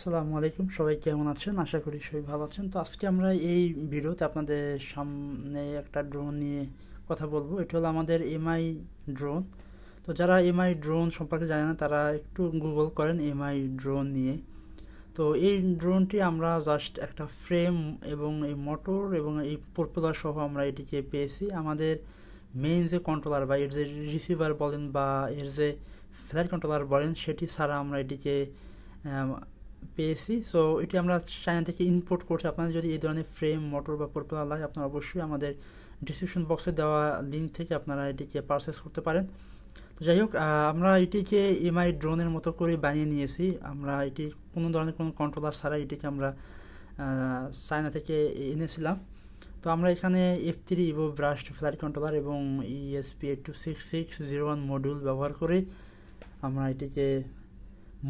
আসসালামু আলাইকুম, সবাই কেমন আছেন? আশা করি সবাই ভালো আছেন। তো আজকে আমরা এই ভিডিওতে আপনাদের সামনে একটা ড্রোন নিয়ে কথা বলবো। এটা হলো আমাদের এমআই ড্রোন। তো যারা এমআই ড্রোন সম্পর্কে জানেন না তারা একটু গুগল করেন এমআই ড্রোন নিয়ে। তো এই ড্রোনটি আমরা জাস্ট একটা ফ্রেম এবং এই মোটর এবং এই প্রপেলার সহ আমরা এটিকে পেয়েছি। আমাদের মেইন যে কন্ট্রোলার বা এর যে রিসিভার বলেন বা এর যে ফ্লাইট কন্ট্রোলার বলেন সেটি ছাড়া আমরা এটিকে পেয়েছি। সো এটি আমরা চায়না থেকে ইম্পোর্ট করছি। আপনাদের যদি এই ধরনের ফ্রেম, মোটর বা প্রপেলার লাগে আপনারা অবশ্যই আমাদের ডিসক্রিপশন বক্সে দেওয়া লিঙ্ক থেকে আপনারা এটিকে পারচেস করতে পারেন। তো যাই হোক, আমরা এটিকে এমআই ড্রোনের মতো করে বানিয়ে নিয়েছি। আমরা এটি কোনো ধরনের কোনো কন্ট্রোলার ছাড়া এটিকে আমরা চায়না থেকে এনেছিলাম। তো আমরা এখানে F3 Ivo brushed flight controller এবং ESP826601 মডিউল ব্যবহার করে আমরা এটিকে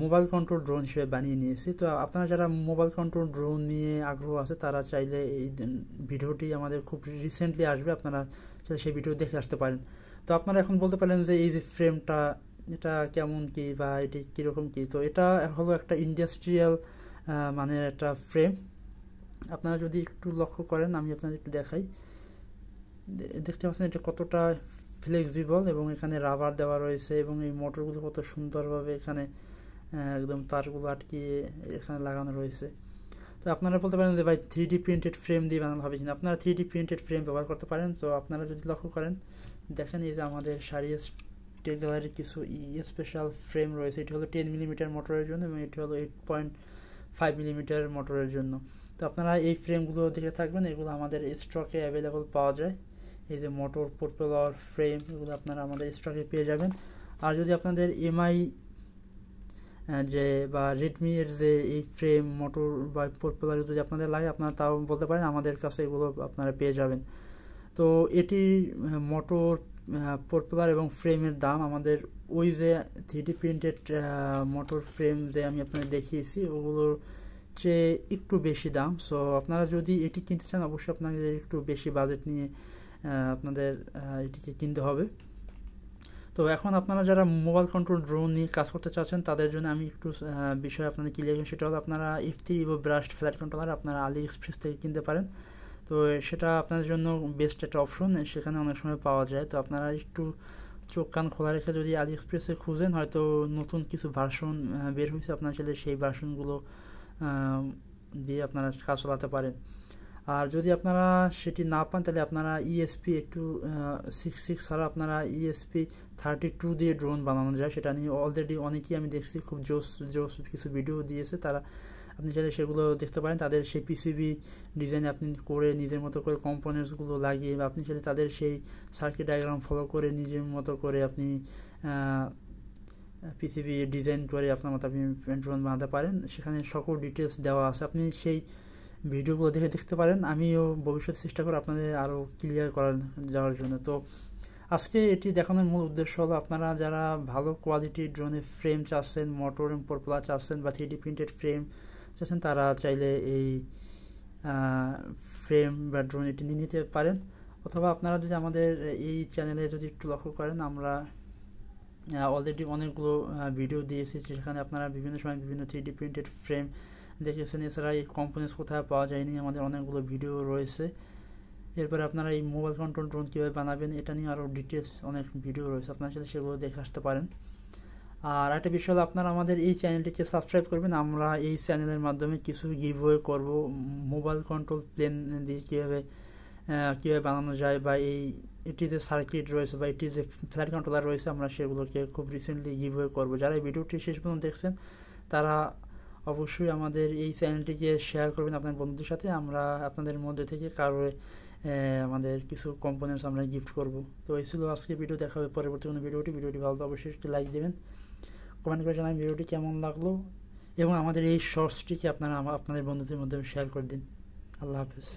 মোবাইল কন্ট্রোল ড্রোন হিসেবে বানিয়ে নিয়েছি। তো আপনারা যারা মোবাইল কন্ট্রোল ড্রোন নিয়ে আগ্রহ আছে তারা চাইলে এই ভিডিওটি আমাদের খুব রিসেন্টলি আসবে, আপনারা চাইলে সেই ভিডিও দেখে আসতে পারেন। তো আপনারা এখন বলতে পারেন যে এই যে ফ্রেমটা এটা কেমন কি বা এটি কীরকম কি। তো এটা হলো একটা ইন্ডাস্ট্রিয়াল মানে একটা ফ্রেম। আপনারা যদি একটু লক্ষ্য করেন, আমি আপনাদের একটু দেখাই, দেখতে পাচ্ছেন এটা কতটা ফ্লেক্সিবল এবং এখানে রাবার দেওয়া রয়েছে এবং এই মোটরগুলো কত সুন্দরভাবে এখানে একদম তারগুলো আটকিয়ে এখানে লাগানো রয়েছে। তো আপনারা বলতে পারেন যে ভাই 3D প্রিন্টেড ফ্রেম দিয়ে বানানো হবে কিনা। আপনারা 3D প্রিন্টেড ফ্রেম ব্যবহার করতে পারেন। তো আপনারা যদি লক্ষ্য করেন দেখেন এই যে আমাদের সারিয়াস টেকনোলজির কিছু স্পেশাল ফ্রেম রয়েছে। এটি হলো 10 মিলিমিটার মোটরের জন্য এবং এটি হলো 8.5 মিলিমিটার মোটরের জন্য। তো আপনারা এই ফ্রেমগুলো দেখে থাকবেন, এগুলো আমাদের স্টকে অ্যাভেলেবল পাওয়া যায়। এই যে মোটর, প্রপেলার, ফ্রেম এগুলো আপনারা আমাদের স্টকে পেয়ে যাবেন। আর যদি আপনাদের এমআই যে বা রেডমি এর যে এই ফ্রেম, মোটর বা প্রপেলার যদি আপনাদের লাগে আপনারা তাও বলতে পারেন, আমাদের কাছে এগুলো আপনারা পেয়ে যাবেন। তো এটি মোটর, প্রপেলার এবং ফ্রেমের দাম আমাদের ওই যে 3D প্রিন্টেড মোটর ফ্রেম যে আমি আপনাদের দেখিয়েছি ওগুলোর চেয়ে একটু বেশি দাম। সো আপনারা যদি এটি কিনতে চান অবশ্যই আপনাদের একটু বেশি বাজেট নিয়ে আপনাদের এটিকে কিনতে হবে। তো এখন আপনারা যারা মোবাইল কন্ট্রোল ড্রোন নিয়ে কাজ করতে চাচ্ছেন তাদের জন্য আমি একটু বিষয় আপনাদের ক্লিয়ার করি। সেটা হলো আপনারা F3 Ivo brushed flight controller আপনারা আলি এক্সপ্রেস থেকে কিনতে পারেন। তো সেটা আপনাদের জন্য বেস্ট একটা অপশন, সেখানে অনেক সময় পাওয়া যায়। তো আপনারা একটু চোখ কান খোলা রেখে যদি আলি এক্সপ্রেসে খুঁজেন, হয়তো নতুন কিছু ভার্সন বের হয়েছে, আপনারা চাইলে সেই ভার্সনগুলো দিয়ে আপনারা কাজ চালাতে পারেন। আর যদি আপনারা সেটি না পান তাহলে আপনারা ESP8266 ছাড়া আপনারা ESP32 দিয়ে ড্রোন বানানো যায়। সেটা নিয়ে অলরেডি অনেকেই আমি দেখছি খুব জোস কিছু ভিডিও দিয়েছে, তারা আপনি চাইলে সেগুলো দেখতে পারেন। তাদের সেই পিসিবি ডিজাইন আপনি করে নিজের মতো করে কম্পোনেন্টসগুলো লাগিয়ে বা আপনি চাইলে তাদের সেই সার্কিট ডায়াগ্রাম ফলো করে নিজের মতো করে আপনি পিসিবি ডিজাইন করে আপনার মতো আপনি ড্রোন বানাতে পারেন। সেখানে সকল ডিটেলস দেওয়া আছে, আপনি সেই ভিডিওগুলো দেখতে পারেন। আমিও ভবিষ্যতে চেষ্টা করব আপনাদের আরও ক্লিয়ার করার যাওয়ার জন্য। তো আজকে এটি দেখানোর মূল উদ্দেশ্য হলো আপনারা যারা ভালো কোয়ালিটির ড্রোনের ফ্রেম চাচ্ছেন, মোটর এবং প্রপেলার চাচ্ছেন বা 3D প্রিন্টেড ফ্রেম চাচ্ছেন, তারা চাইলে এই ফ্রেম বা ড্রোন এটি নিয়ে নিতে পারেন। অথবা আপনারা যদি আমাদের এই চ্যানেলে যদি একটু লক্ষ্য করেন, আমরা অলরেডি অনেকগুলো ভিডিও দিয়েছি সেখানে আপনারা বিভিন্ন সময় বিভিন্ন 3D প্রিন্টেড ফ্রেম দেখেছেন। এছাড়া এই কম্পোনেন্টস কোথায় পাওয়া যায়নি আমাদের অনেকগুলো ভিডিও রয়েছে। এরপরে আপনারা এই মোবাইল কন্ট্রোল ড্রোন কীভাবে বানাবেন এটা নিয়ে আরও ডিটেলস অনেক ভিডিও রয়েছে, আপনারা সাথে সেগুলো দেখে আসতে পারেন। আর একটা বিষয় হলো আপনারা আমাদের এই চ্যানেলটিকে সাবস্ক্রাইব করবেন। আমরা এই চ্যানেলের মাধ্যমে কিছু গিভওয়ে করব, মোবাইল কন্ট্রোল প্লেন দিয়ে কীভাবে বানানো যায় বা এটি যে সার্কিট রয়েছে বা এটি যে ফ্লাইট কন্ট্রোলার রয়েছে আমরা সেগুলোকে খুব রিসেন্টলি গিভওয়ে করবো। যারা এই ভিডিওটি শেষ পর্যন্ত দেখছেন তারা অবশ্যই আমাদের এই চ্যানেলটিকে শেয়ার করবেন আপনার বন্ধুদের সাথে। আমরা আপনাদের মধ্যে থেকে কারো আমাদের কিছু কম্পোনেন্টস আমরা গিফট করব। তো এই ছিল আজকে ভিডিও, দেখা হবে পরবর্তী কোনো ভিডিওটি ভালো তো অবশ্যই একটি লাইক দেবেন, কমেন্ট করে জানাবেন ভিডিওটি কেমন লাগলো এবং আমাদের এই শর্টসটিকে আপনারা আপনাদের বন্ধুদের মধ্যে শেয়ার করে দিন। আল্লাহ হাফেজ।